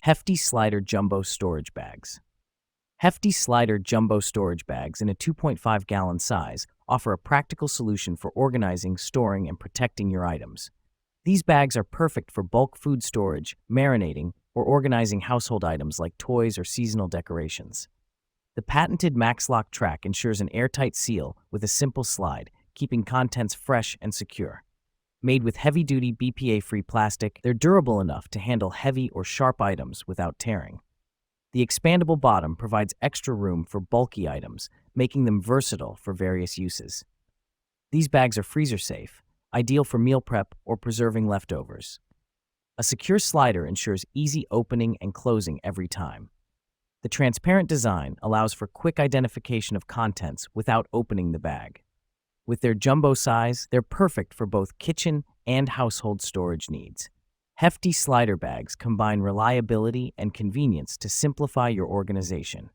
Hefty Slider Jumbo Storage Bags. Hefty Slider Jumbo Storage Bags in a 2.5-gallon size offer a practical solution for organizing, storing, and protecting your items. These bags are perfect for bulk food storage, marinating, or organizing household items like toys or seasonal decorations. The patented MaxLock track ensures an airtight seal with a simple slide, keeping contents fresh and secure. Made with heavy-duty BPA-free plastic, they're durable enough to handle heavy or sharp items without tearing. The expandable bottom provides extra room for bulky items, making them versatile for various uses. These bags are freezer-safe, ideal for meal prep or preserving leftovers. A secure slider ensures easy opening and closing every time. The transparent design allows for quick identification of contents without opening the bag. With their jumbo size, they're perfect for both kitchen and household storage needs. Hefty slider bags combine reliability and convenience to simplify your organization.